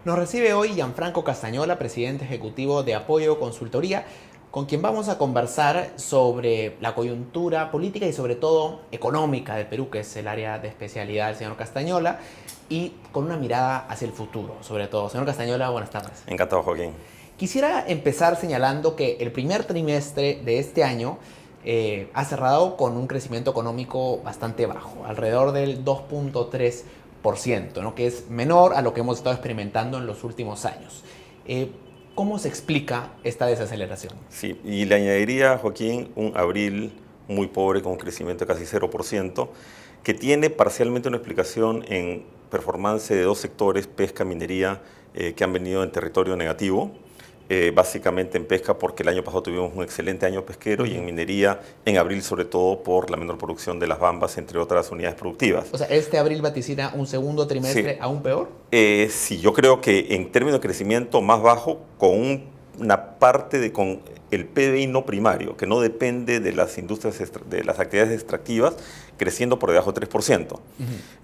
Nos recibe hoy Gianfranco Castañola, presidente ejecutivo de Apoyo Consultoría, con quien vamos a conversar sobre la coyuntura política y sobre todo económica de Perú, que es el área de especialidad del señor Castañola, y con una mirada hacia el futuro, sobre todo. Señor Castañola, buenas tardes. Encantado, Joaquín. Quisiera empezar señalando que el primer trimestre de este año ha cerrado con un crecimiento económico bastante bajo, alrededor del 2.3%, ¿no? Que es menor a lo que hemos estado experimentando en los últimos años. ¿Cómo se explica esta desaceleración? Sí, y le añadiría, Joaquín, un abril muy pobre con un crecimiento de casi 0%, que tiene parcialmente una explicación en performance de dos sectores, pesca, minería, que han venido en territorio negativo. Básicamente en pesca porque el año pasado tuvimos un excelente año pesquero y en minería en abril sobre todo por la menor producción de las bambas, entre otras unidades productivas. O sea, ¿este abril vaticina un segundo trimestre Sí, aún peor? sí, yo creo que en términos de crecimiento más bajo, con una parte con el PBI no primario, que no depende de las industrias, de las actividades extractivas, creciendo por debajo del 3%.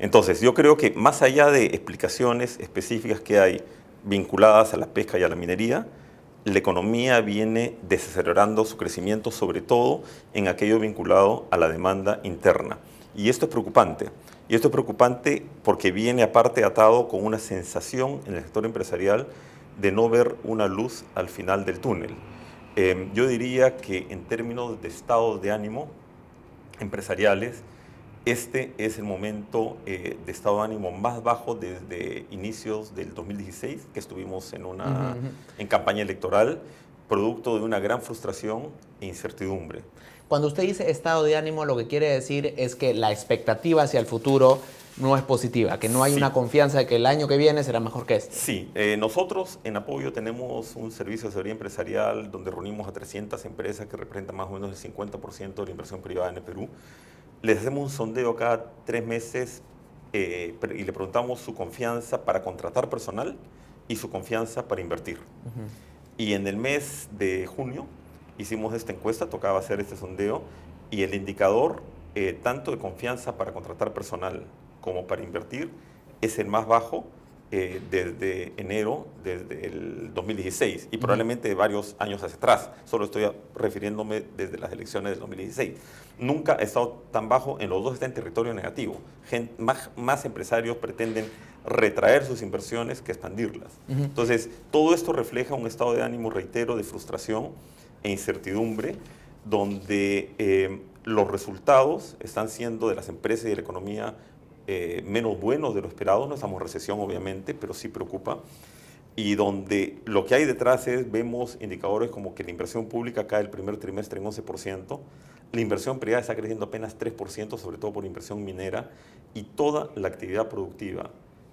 Entonces, yo creo que más allá de explicaciones específicas que hay vinculadas a la pesca y a la minería, la economía viene desacelerando su crecimiento, sobre todo en aquello vinculado a la demanda interna. Y esto es preocupante. Y esto es preocupante porque viene aparte atado con una sensación en el sector empresarial de no ver una luz al final del túnel. Yo diría que en términos de estados de ánimo empresariales, este es el momento de estado de ánimo más bajo desde inicios del 2016, que estuvimos en campaña electoral, producto de una gran frustración e incertidumbre. Cuando usted dice estado de ánimo, lo que quiere decir es que la expectativa hacia el futuro no es positiva, que no hay una Sí, confianza de que el año que viene será mejor que este. sí. Nosotros en Apoyo tenemos un servicio de asesoría empresarial donde reunimos a 300 empresas que representan más o menos el 50% de la inversión privada en el Perú. Les hacemos un sondeo cada 3 meses y le preguntamos su confianza para contratar personal y su confianza para invertir. Y en el mes de junio hicimos esta encuesta, tocaba hacer este sondeo, y el indicador, tanto de confianza para contratar personal como para invertir, es el más bajo desde enero, desde el 2016, y probablemente varios años hacia atrás. Solo estoy refiriéndome desde las elecciones del 2016. Nunca ha estado tan bajo, en los dos está en territorio negativo. Más empresarios pretenden retraer sus inversiones que expandirlas. Entonces, todo esto refleja un estado de ánimo, reitero, de frustración e incertidumbre, donde los resultados están siendo de las empresas y de la economía menos buenos de lo esperado. No estamos en recesión, obviamente, pero sí preocupa. Y donde lo que hay detrás vemos indicadores como que la inversión pública cae el primer trimestre en 11%, la inversión privada está creciendo apenas 3%, sobre todo por inversión minera, y toda la actividad productiva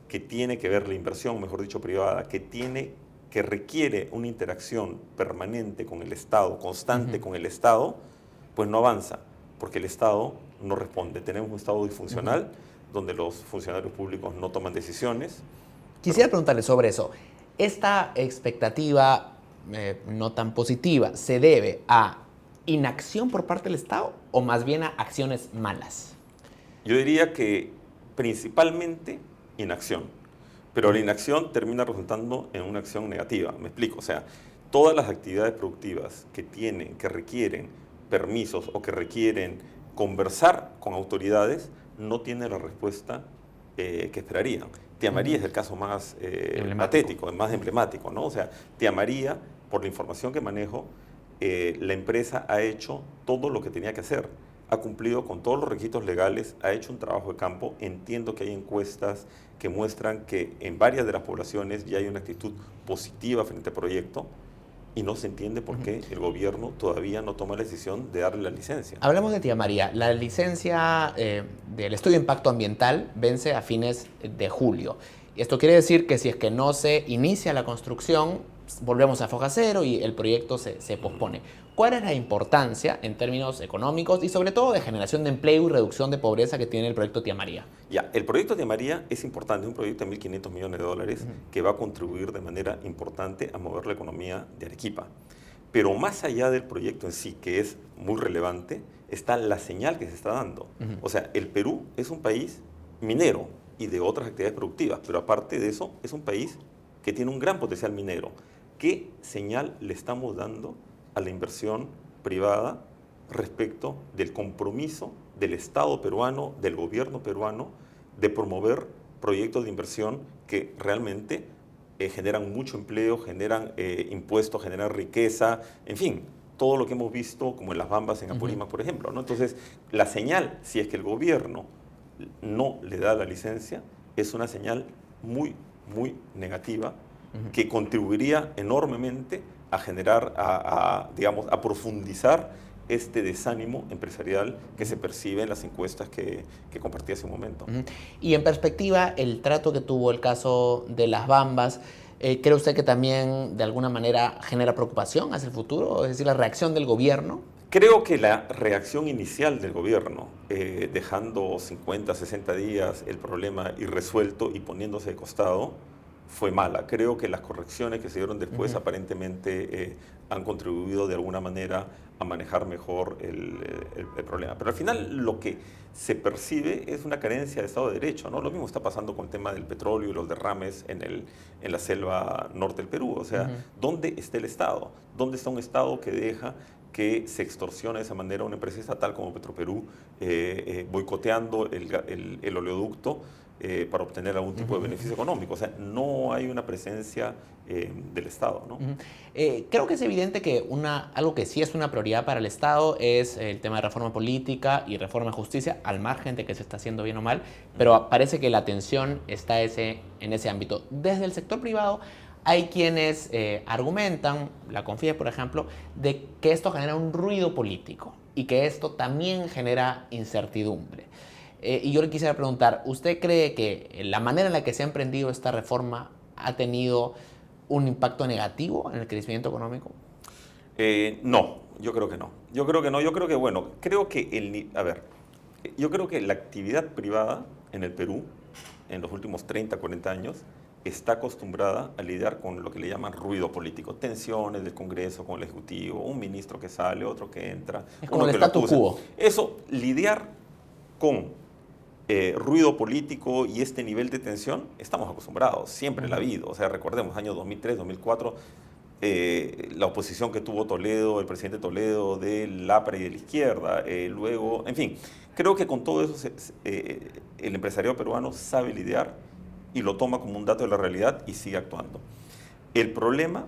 que tiene que ver, la inversión, mejor dicho, privada, que requiere una interacción permanente con el Estado, constante con el Estado, pues no avanza, porque el Estado no responde. Tenemos un Estado disfuncional, donde los funcionarios públicos no toman decisiones. Quisiera preguntarle sobre eso. ¿Esta expectativa no tan positiva se debe a inacción por parte del Estado o más bien a acciones malas? Yo diría que principalmente inacción, pero la inacción termina resultando en una acción negativa. Me explico, o sea, todas las actividades productivas que requieren permisos o que requieren conversar con autoridades, no tienen la respuesta que esperarían. Tía María es el caso más patético, más emblemático, ¿no? O sea, Tía María, por la información que manejo, la empresa ha hecho todo lo que tenía que hacer, ha cumplido con todos los requisitos legales, ha hecho un trabajo de campo. Entiendo que hay encuestas que muestran que en varias de las poblaciones ya hay una actitud positiva frente al proyecto, y no se entiende por qué el gobierno todavía no toma la decisión de darle la licencia. Hablamos de Tía María. La licencia del estudio de impacto ambiental vence a fines de julio. Esto quiere decir que si es que no se inicia la construcción, volvemos a foja cero y el proyecto se pospone. ¿Cuál es la importancia en términos económicos y sobre todo de generación de empleo y reducción de pobreza que tiene el proyecto Tía María? Ya, el proyecto Tía María es importante, es un proyecto de 1.500 millones de dólares que va a contribuir de manera importante a mover la economía de Arequipa. Pero más allá del proyecto en sí, que es muy relevante, está la señal que se está dando. O sea, el Perú es un país minero y de otras actividades productivas, pero aparte de eso, es un país que tiene un gran potencial minero. ¿Qué señal le estamos dando a la inversión privada respecto del compromiso del Estado peruano, del gobierno peruano, de promover proyectos de inversión que realmente generan mucho empleo, generan impuestos, generan riqueza, en fin, todo lo que hemos visto como en las Bambas en Apurímac, por ejemplo, ¿no? Entonces, la señal, si es que el gobierno no le da la licencia, es una señal muy, muy negativa que contribuiría enormemente a generar, digamos, a profundizar este desánimo empresarial que se percibe en las encuestas que compartí hace un momento. Y en perspectiva, el trato que tuvo el caso de las Bambas, ¿cree usted que también de alguna manera genera preocupación hacia el futuro? Es decir, la reacción del gobierno. Creo que la reacción inicial del gobierno, dejando 50, 60 días el problema irresuelto y poniéndose de costado, fue mala. Creo que las correcciones que se dieron después aparentemente han contribuido de alguna manera a manejar mejor el problema. Pero al final lo que se percibe es una carencia de Estado de Derecho, ¿no? Lo mismo está pasando con el tema del petróleo y los derrames en la selva norte del Perú. O sea, ¿dónde está el Estado? ¿Dónde está un Estado que deja que se extorsione de esa manera a una empresa estatal como Petroperú, boicoteando el oleoducto para obtener algún tipo de beneficio económico? O sea, no hay una presencia del Estado, ¿no? Creo que es evidente que algo que sí es una prioridad para el Estado es el tema de reforma política y reforma de justicia, al margen de que se está haciendo bien o mal, pero parece que la atención está en ese ámbito. Desde el sector privado hay quienes argumentan, la CONFIE por ejemplo, de que esto genera un ruido político y que esto también genera incertidumbre. Y yo le quisiera preguntar, ¿usted cree que la manera en la que se ha emprendido esta reforma ha tenido un impacto negativo en el crecimiento económico? No, yo creo que no. Yo creo que no. Yo creo que, bueno, yo creo que la actividad privada en el Perú, en los últimos 30, 40 años, está acostumbrada a lidiar con lo que le llaman ruido político, tensiones del Congreso con el Ejecutivo, un ministro que sale, otro que entra. Es como el statu quo. Eso, lidiar con ruido político y este nivel de tensión, estamos acostumbrados, siempre la ha habido. O sea, recordemos, años 2003, 2004, la oposición que tuvo Toledo, el presidente Toledo del APRA y de la izquierda, luego, en fin, creo que con todo eso el empresariado peruano sabe lidiar y lo toma como un dato de la realidad y sigue actuando. El problema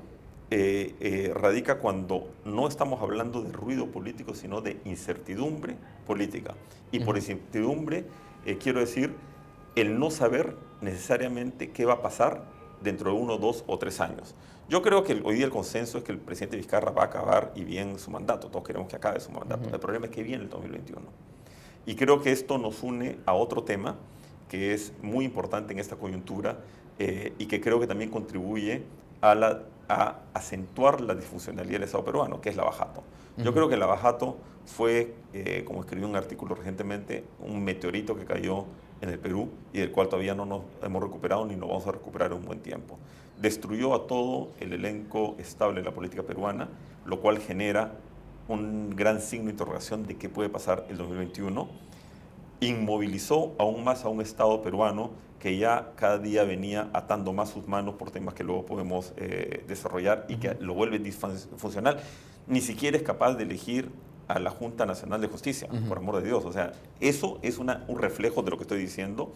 radica cuando no estamos hablando de ruido político, sino de incertidumbre política. Y por incertidumbre quiero decir el no saber necesariamente qué va a pasar dentro de 1, 2 o 3 años. Yo creo que hoy día el consenso es que el presidente Vizcarra va a acabar y bien su mandato. Todos queremos que acabe su mandato. El problema es que viene el 2021. Y creo que esto nos une a otro tema que es muy importante en esta coyuntura y que creo que también contribuye a acentuar la disfuncionalidad del Estado peruano, que es la lavajato. Yo creo que la lavajato fue, como escribí un artículo recientemente, un meteorito que cayó en el Perú y del cual todavía no nos hemos recuperado ni nos vamos a recuperar en un buen tiempo. Destruyó a todo el elenco estable de la política peruana, lo cual genera un gran signo de interrogación de qué puede pasar el 2021. Inmovilizó aún más a un Estado peruano que ya cada día venía atando más sus manos por temas que luego podemos desarrollar y que lo vuelve disfuncional. Ni siquiera es capaz de elegir a la Junta Nacional de Justicia, por amor de Dios. O sea, eso es un reflejo de lo que estoy diciendo.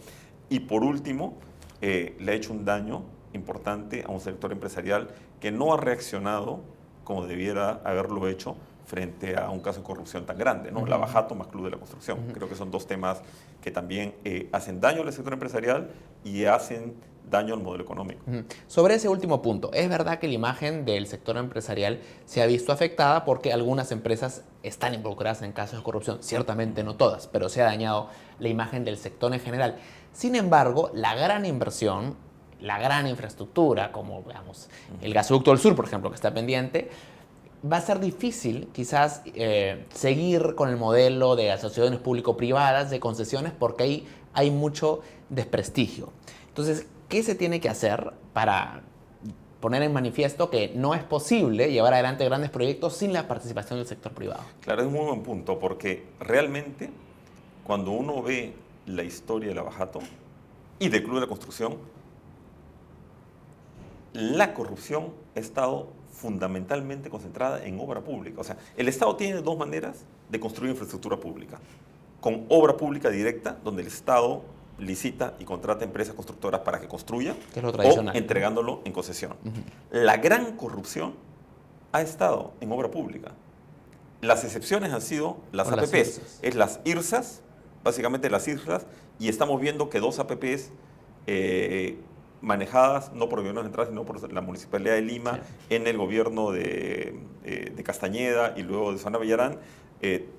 Y por último, le ha hecho un daño importante a un sector empresarial que no ha reaccionado como debiera haberlo hecho frente a un caso de corrupción tan grande, ¿no? Lavajato más Club de la Construcción. Creo que son dos temas que también hacen daño al sector empresarial y hacen daño al modelo económico. Sobre ese último punto, es verdad que la imagen del sector empresarial se ha visto afectada porque algunas empresas están involucradas en casos de corrupción, ciertamente no todas, pero se ha dañado la imagen del sector en general. Sin embargo, la gran inversión, la gran infraestructura, como digamos, el gasoducto del sur, por ejemplo, que está pendiente, va a ser difícil quizás seguir con el modelo de asociaciones público-privadas, de concesiones, porque ahí hay mucho desprestigio. Entonces, ¿qué se tiene que hacer para poner en manifiesto que no es posible llevar adelante grandes proyectos sin la participación del sector privado? Claro, es un muy buen punto, porque realmente cuando uno ve la historia de Lavajato y del Club de la Construcción, la corrupción ha estado fundamentalmente concentrada en obra pública. O sea, el Estado tiene dos maneras de construir infraestructura pública. Con obra pública directa, donde el Estado licita y contrata empresas constructoras para que construyan, que es lo tradicional, o entregándolo en concesión. La gran corrupción ha estado en obra pública. Las excepciones han sido las APPs, es las IRSAs, básicamente las IRSAs, y estamos viendo que dos APPs manejadas no por el gobierno central, sino por la Municipalidad de Lima, en el gobierno de Castañeda y luego de Susana Villarán,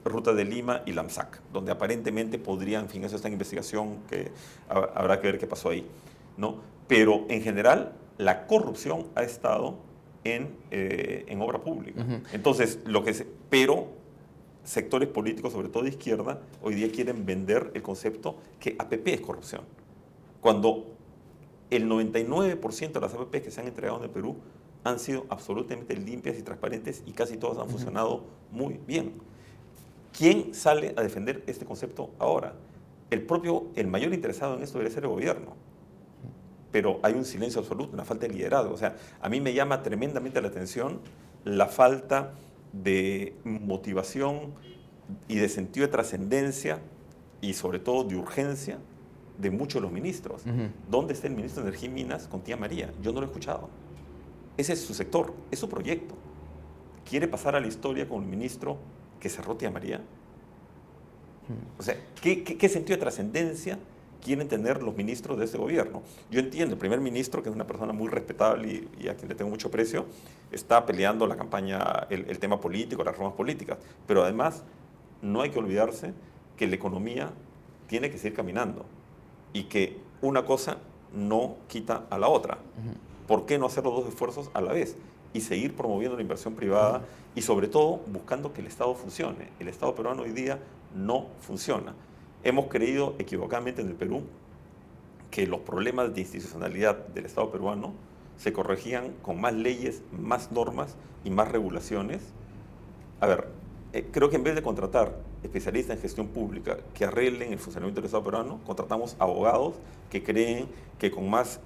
Ruta de Lima y LAMSAC, donde aparentemente podrían, en fin, eso está en investigación, que habrá que ver qué pasó ahí, ¿no? Pero en general, la corrupción ha estado en obra pública. Entonces, pero sectores políticos, sobre todo de izquierda, hoy día quieren vender el concepto que APP es corrupción. Cuando el 99% de las APP que se han entregado en el Perú han sido absolutamente limpias y transparentes y casi todas han funcionado muy bien. ¿Quién sale a defender este concepto ahora? El mayor interesado en esto debería ser el gobierno. Pero hay un silencio absoluto, una falta de liderazgo. O sea, a mí me llama tremendamente la atención la falta de motivación y de sentido de trascendencia y sobre todo de urgencia de muchos de los ministros. ¿Dónde está el ministro de Energía y Minas con tía María? Yo no lo he escuchado. Ese es su sector, es su proyecto. ¿Quiere pasar a la historia con el ministro que cerró tía María? O sea, ¿qué sentido de trascendencia quieren tener los ministros de este gobierno? Yo entiendo, el primer ministro, que es una persona muy respetable y a quien le tengo mucho aprecio, está peleando la campaña, el tema político, las reformas políticas, pero además no hay que olvidarse que la economía tiene que seguir caminando y que una cosa no quita a la otra. ¿Por qué no hacer los dos esfuerzos a la vez? Y seguir promoviendo la inversión privada y sobre todo buscando que el Estado funcione. El Estado peruano hoy día no funciona. Hemos creído equivocadamente en el Perú que los problemas de institucionalidad del Estado peruano se corregían con más leyes, más normas y más regulaciones. A ver, creo que en vez de contratar especialistas en gestión pública que arreglen el funcionamiento del Estado peruano, contratamos abogados que creen que con más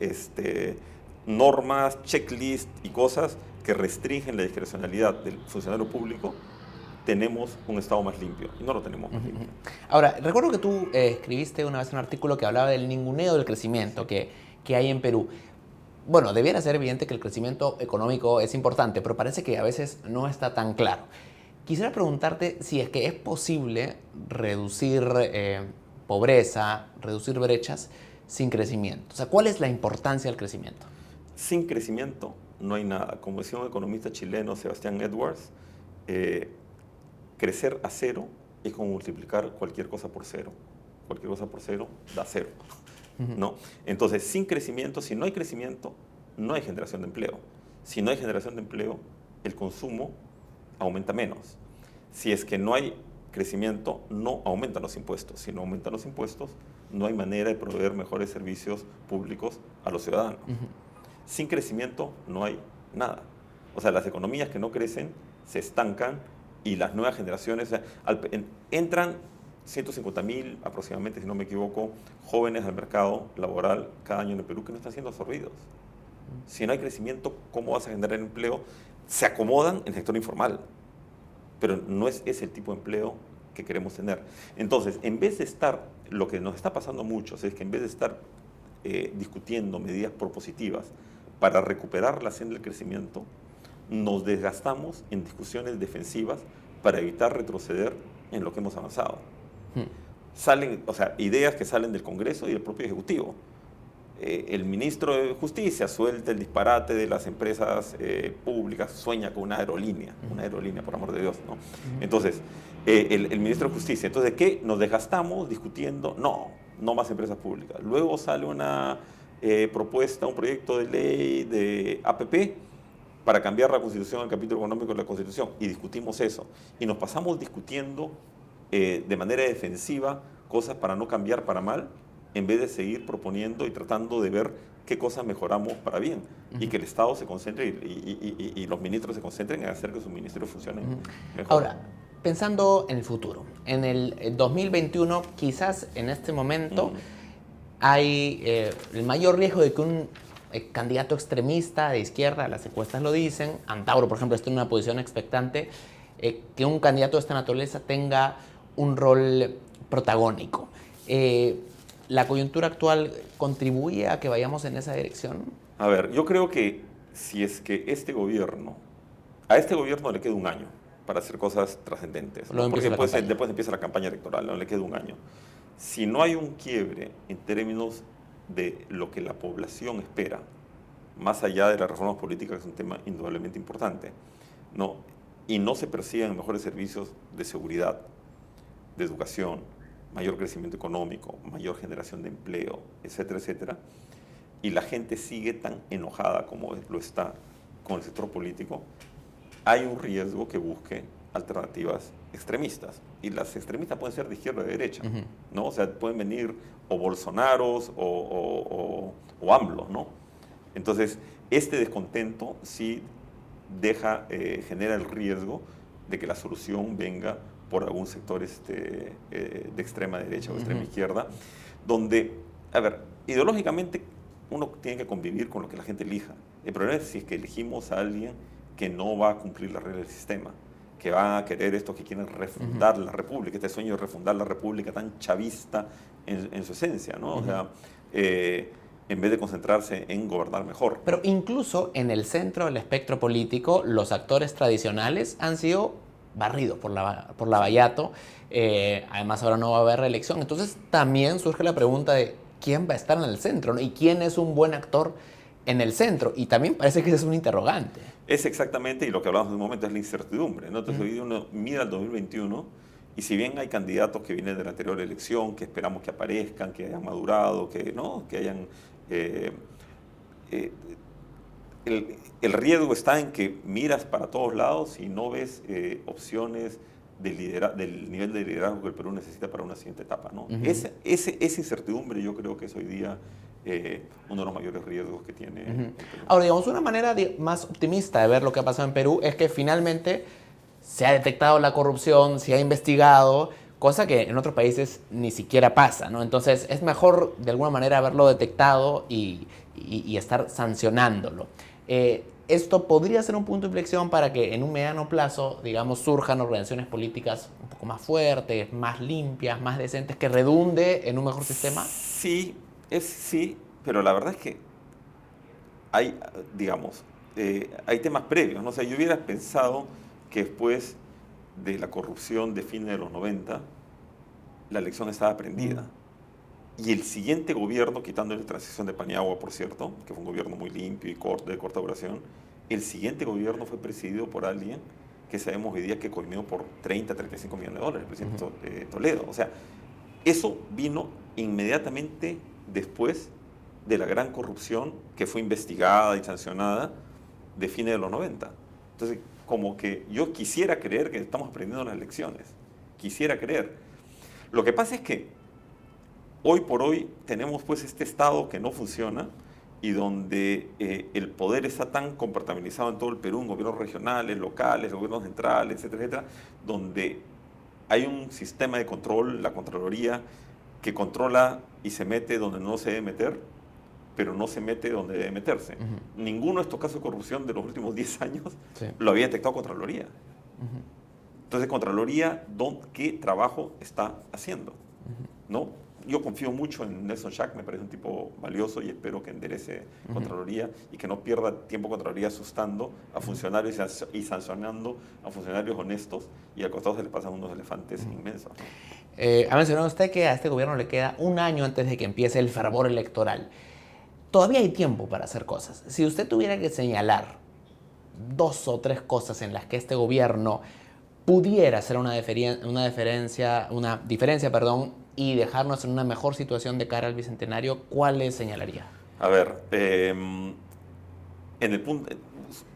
normas, checklists y cosas que restringen la discrecionalidad del funcionario público, tenemos un Estado más limpio, y no lo tenemos más limpio. Ahora, recuerdo que tú escribiste una vez un artículo que hablaba del ninguneo del crecimiento que hay en Perú. Bueno, debiera ser evidente que el crecimiento económico es importante, pero parece que a veces no está tan claro. Quisiera preguntarte si es que es posible reducir pobreza, reducir brechas sin crecimiento. O sea, ¿cuál es la importancia del crecimiento? Sin crecimiento no hay nada. Como decía un economista chileno, Sebastián Edwards, crecer a cero es como multiplicar cualquier cosa por cero. Cualquier cosa por cero da cero, ¿no? Entonces, sin crecimiento, si no hay crecimiento, no hay generación de empleo. Si no hay generación de empleo, el consumo aumenta menos. Si es que no hay crecimiento, no aumentan los impuestos. Si no aumentan los impuestos, no hay manera de proveer mejores servicios públicos a los ciudadanos. Sin crecimiento no hay nada. O sea, las economías que no crecen se estancan y las nuevas generaciones, o sea, entran 150.000 aproximadamente, si no me equivoco, jóvenes al mercado laboral cada año en el Perú que no están siendo absorbidos. Si no hay crecimiento, ¿cómo vas a generar empleo? Se acomodan en el sector informal, pero no es ese el tipo de empleo que queremos tener. Entonces, en vez de estar, lo que nos está pasando a muchos es que en vez de estar discutiendo medidas propositivas para recuperar la senda del crecimiento, nos desgastamos en discusiones defensivas para evitar retroceder en lo que hemos avanzado. Salen, o sea, ideas que salen del Congreso y del propio Ejecutivo. El ministro de Justicia suelta el disparate de las empresas públicas, sueña con una aerolínea, por amor de Dios, ¿no? Entonces, el ministro de Justicia, entonces, ¿de qué? Nos desgastamos discutiendo, no más empresas públicas. Luego sale una propuesta, un proyecto de ley de APP para cambiar la Constitución, el capítulo económico de la Constitución, y discutimos eso. Y nos pasamos discutiendo de manera defensiva cosas para no cambiar para mal, en vez de seguir proponiendo y tratando de ver qué cosas mejoramos para bien, y que el Estado se concentre y los ministros se concentren en hacer que sus ministerios funcionen mejor. Ahora, pensando en el futuro, en el 2021, quizás en este momento hay el mayor riesgo de que un candidato extremista de izquierda, las encuestas lo dicen, Antauro, por ejemplo, está en una posición expectante, que un candidato de esta naturaleza tenga un rol protagónico. ¿La coyuntura actual contribuye a que vayamos en esa dirección? A ver, yo creo que si es que a este gobierno le queda un año para hacer cosas trascendentes, ¿no? Porque después empieza la campaña electoral, ¿no? Le queda un año. Si no hay un quiebre en términos de lo que la población espera, más allá de las reformas políticas, que es un tema indudablemente importante, ¿no? Y no se persigan mejores servicios de seguridad, de educación, mayor crecimiento económico, mayor generación de empleo, etcétera, etcétera, y la gente sigue tan enojada como lo está con el sector político, hay un riesgo que busque alternativas extremistas. Y las extremistas pueden ser de izquierda o de derecha, ¿no? O sea, pueden venir o Bolsonaros o AMLO, ¿no? Entonces, este descontento sí genera el riesgo de que la solución venga por algún sector de extrema derecha o extrema izquierda, donde, a ver, ideológicamente uno tiene que convivir con lo que la gente elija. El problema es si es que elegimos a alguien que no va a cumplir las reglas del sistema, que van a querer estos que quieren refundar la república, este sueño de refundar la república tan chavista en su esencia, ¿no? O sea, en vez de concentrarse en gobernar mejor. Pero incluso en el centro del espectro político, los actores tradicionales han sido barridos por Lavallato. Además, ahora no va a haber reelección. Entonces, también surge la pregunta de quién va a estar en el centro, ¿no? Y quién es un buen actor en el centro. Y también parece que ese es un interrogante. Es exactamente, y lo que hablamos en un momento es la incertidumbre, ¿no? Entonces, hoy uno mira el 2021 y si bien hay candidatos que vienen de la anterior elección, que esperamos que aparezcan, que hayan madurado, que, ¿no? Que hayan... el riesgo está en que miras para todos lados y no ves opciones del nivel de liderazgo que el Perú necesita para una siguiente etapa, ¿no? Esa incertidumbre yo creo que es hoy día uno de los mayores riesgos que tiene el Perú. Ahora, digamos, una manera más optimista de ver lo que ha pasado en Perú es que finalmente se ha detectado la corrupción, se ha investigado, cosa que en otros países ni siquiera pasa, ¿no? Entonces es mejor de alguna manera haberlo detectado y estar sancionándolo. Esto podría ser un punto de inflexión para que en un mediano plazo, digamos, surjan organizaciones políticas un poco más fuertes, más limpias, más decentes, que redunde en un mejor sistema. Sí, sí, pero la verdad es que hay, digamos, hay temas previos, ¿no? O sea, yo hubiera pensado que después de la corrupción de fines de los 90, la elección estaba prendida. Y el siguiente gobierno, quitando la transición de Paniagua, por cierto, que fue un gobierno muy limpio y de corta duración, el siguiente gobierno fue presidido por alguien que sabemos hoy día que coimió por 30, 35 millones de dólares, el presidente Toledo. O sea, eso vino inmediatamente después de la gran corrupción que fue investigada y sancionada de fines de los 90. Entonces, como que yo quisiera creer que estamos aprendiendo las lecciones. Quisiera creer. Lo que pasa es que hoy por hoy tenemos pues este Estado que no funciona y donde el poder está tan compartimentalizado en todo el Perú, en gobiernos regionales, locales, gobiernos centrales, etcétera, etcétera, donde hay un sistema de control, la Contraloría, que controla y se mete donde no se debe meter, pero no se mete donde debe meterse. Ninguno de estos casos de corrupción de los últimos 10 años lo había detectado Contraloría. Entonces, Contraloría, ¿qué trabajo está haciendo? ¿No? Yo confío mucho en Nelson Schack, me parece un tipo valioso y espero que enderece Contraloría y que no pierda tiempo Contraloría asustando a funcionarios y sancionando a funcionarios honestos y al costado se les pasan unos elefantes inmensos, ¿no? Ha mencionado usted que a este gobierno le queda un año antes de que empiece el fervor electoral. Todavía hay tiempo para hacer cosas. Si usted tuviera que señalar 2 o 3 cosas en las que este gobierno pudiera hacer una diferencia, y dejarnos en una mejor situación de cara al Bicentenario, ¿cuáles señalaría? A ver, en el punto,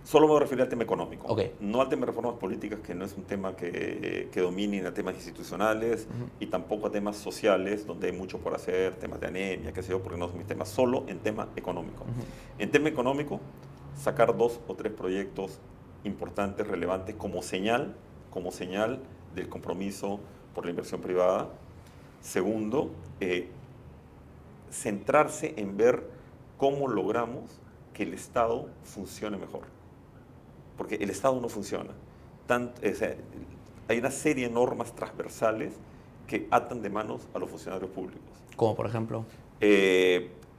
solo me voy a referir al tema económico, no al tema de reformas políticas, que no es un tema que domine a temas institucionales y tampoco a temas sociales, donde hay mucho por hacer, temas de anemia, qué sé yo, porque no son mis temas, solo en tema económico. En tema económico, sacar 2 o 3 proyectos importantes, relevantes, como señal del compromiso por la inversión privada. Segundo, centrarse en ver cómo logramos que el Estado funcione mejor. Porque el Estado no funciona. O sea, hay una serie de normas transversales que atan de manos a los funcionarios públicos. Como por ejemplo.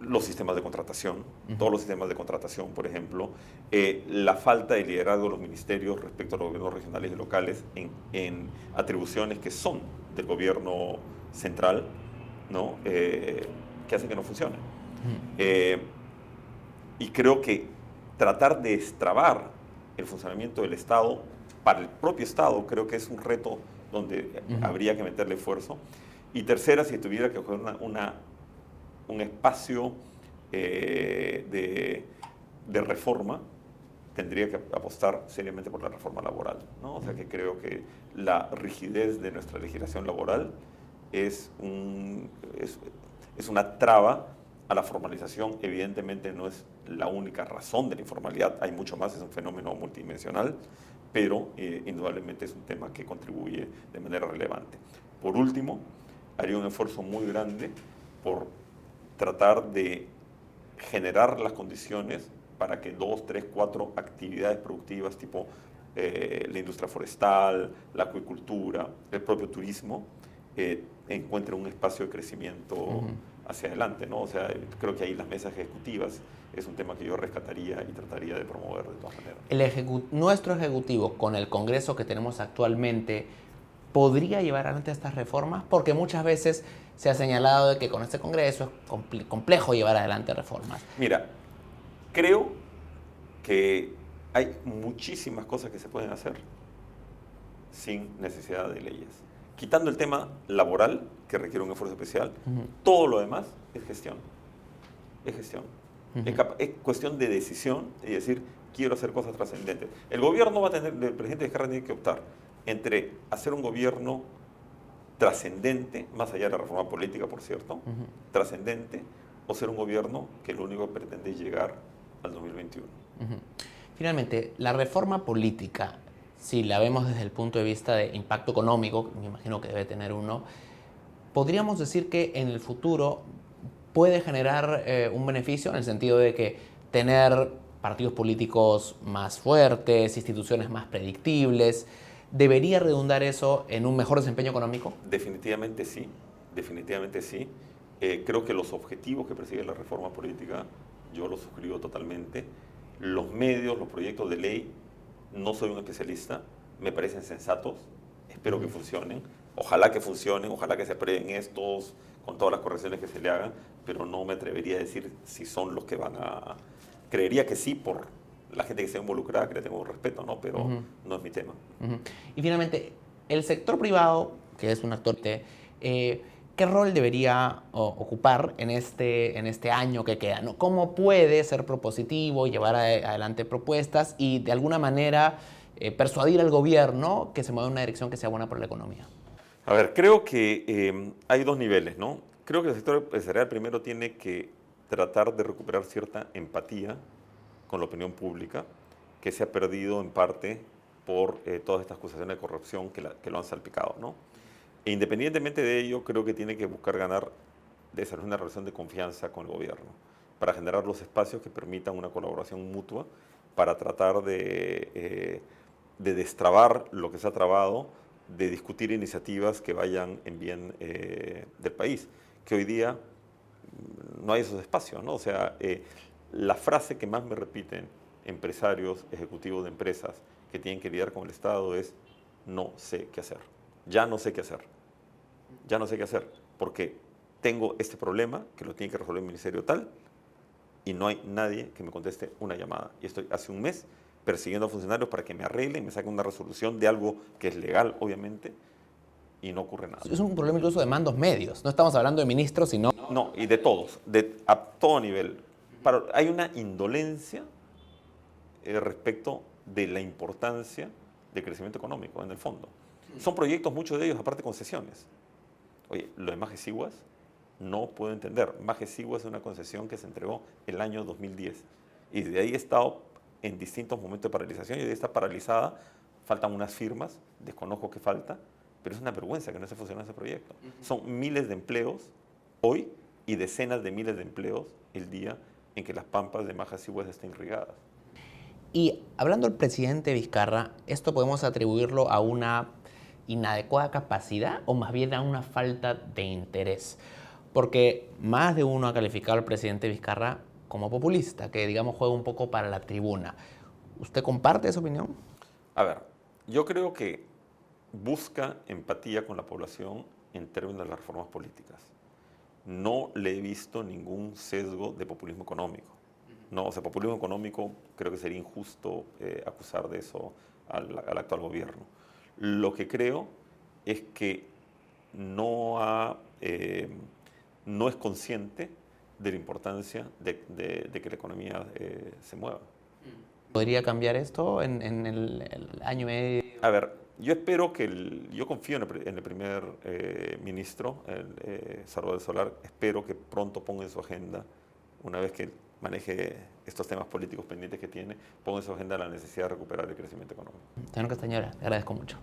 Los sistemas de contratación, todos los sistemas de contratación, por ejemplo, la falta de liderazgo de los ministerios respecto a los gobiernos regionales y locales en atribuciones que son del gobierno central, ¿no? Que hacen que no funcione. Y creo que tratar de destrabar el funcionamiento del Estado para el propio Estado creo que es un reto donde habría que meterle esfuerzo. Y tercera, si tuviera que coger un espacio de reforma, tendría que apostar seriamente por la reforma laboral, ¿no? O sea que creo que la rigidez de nuestra legislación laboral es una traba a la formalización. Evidentemente no es la única razón de la informalidad, hay mucho más, es un fenómeno multidimensional, pero indudablemente es un tema que contribuye de manera relevante. Por último, haría un esfuerzo muy grande por tratar de generar las condiciones para que 2, 3, 4 actividades productivas tipo la industria forestal, la acuicultura, el propio turismo, encuentren un espacio de crecimiento hacia adelante, ¿no? O sea, creo que ahí las mesas ejecutivas es un tema que yo rescataría y trataría de promover de todas maneras. Nuestro ejecutivo, con el Congreso que tenemos actualmente, ¿podría llevar adelante estas reformas? Porque muchas veces se ha señalado de que con este Congreso es complejo llevar adelante reformas. Mira, creo que hay muchísimas cosas que se pueden hacer sin necesidad de leyes. Quitando el tema laboral, que requiere un esfuerzo especial, todo lo demás es gestión. Es gestión. Es cuestión de decisión y decir, quiero hacer cosas trascendentes. El gobierno va a tener, el presidente de Vizcarra tiene que optar entre hacer un gobierno trascendente, más allá de la reforma política, por cierto, trascendente, o ser un gobierno que lo único que pretende es llegar al 2021. Finalmente, la reforma política, si la vemos desde el punto de vista de impacto económico, me imagino que debe tener uno, podríamos decir que en el futuro puede generar un beneficio en el sentido de que tener partidos políticos más fuertes, instituciones más predictibles. ¿Debería redundar eso en un mejor desempeño económico? Definitivamente sí, definitivamente sí. Creo que los objetivos que persigue la reforma política, yo los suscribo totalmente. Los medios, los proyectos de ley, no soy un especialista, me parecen sensatos, espero que funcionen. Ojalá que funcionen, ojalá que se aprueben estos con todas las correcciones que se le hagan, pero no me atrevería a decir si son los que van a... Creería que sí por la gente que está involucrada, que le tengo respeto, ¿no? Pero no es mi tema. Y finalmente, el sector privado, que es un actor, ¿qué rol debería ocupar en este año que queda, ¿no? ¿Cómo puede ser propositivo, llevar adelante propuestas y de alguna manera persuadir al gobierno que se mueva en una dirección que sea buena para la economía? A ver, creo que hay dos niveles, ¿no? Creo que el sector empresarial primero tiene que tratar de recuperar cierta empatía con la opinión pública, que se ha perdido en parte por todas estas acusaciones de corrupción que lo han salpicado, ¿no? E independientemente de ello, creo que tiene que buscar desarrollar una relación de confianza con el gobierno, para generar los espacios que permitan una colaboración mutua, para tratar de destrabar lo que se ha trabado, de discutir iniciativas que vayan en bien del país, que hoy día no hay esos espacios, ¿no? O sea, la frase que más me repiten empresarios, ejecutivos de empresas que tienen que lidiar con el Estado es: no sé qué hacer, ya no sé qué hacer, ya no sé qué hacer, porque tengo este problema que lo tiene que resolver el ministerio tal y no hay nadie que me conteste una llamada. Y estoy hace un mes persiguiendo a funcionarios para que me arreglen, me saquen una resolución de algo que es legal, obviamente, y no ocurre nada. Es un problema incluso de mandos medios. No estamos hablando de ministros, sino... No, y de todos, a todo nivel. Hay una indolencia respecto de la importancia del crecimiento económico, en el fondo. Son proyectos, muchos de ellos, aparte concesiones. Oye, lo de Majes Sigüas no puedo entender. Majes Sigüas es una concesión que se entregó el año 2010. Y de ahí he estado en distintos momentos de paralización y de ahí está paralizada. Faltan unas firmas, desconozco qué falta, pero es una vergüenza que no esté funcionando ese proyecto. Son miles de empleos hoy y decenas de miles de empleos el día en que las pampas de Majachihue estén irrigadas. Y hablando del presidente Vizcarra, ¿esto podemos atribuirlo a una inadecuada capacidad o más bien a una falta de interés? Porque más de uno ha calificado al presidente Vizcarra como populista, que digamos juega un poco para la tribuna. ¿Usted comparte esa opinión? A ver, yo creo que busca empatía con la población en términos de las reformas políticas. No le he visto ningún sesgo de populismo económico. No, o sea, populismo económico creo que sería injusto acusar de eso al actual gobierno. Lo que creo es que no es consciente de la importancia de que la economía se mueva. ¿Podría cambiar esto en el año y medio? A ver, yo espero yo confío en el primer ministro, Salvador Solar, espero que pronto ponga en su agenda, una vez que maneje estos temas políticos pendientes que tiene, ponga en su agenda la necesidad de recuperar el crecimiento económico. Señor Castañeda, le agradezco mucho.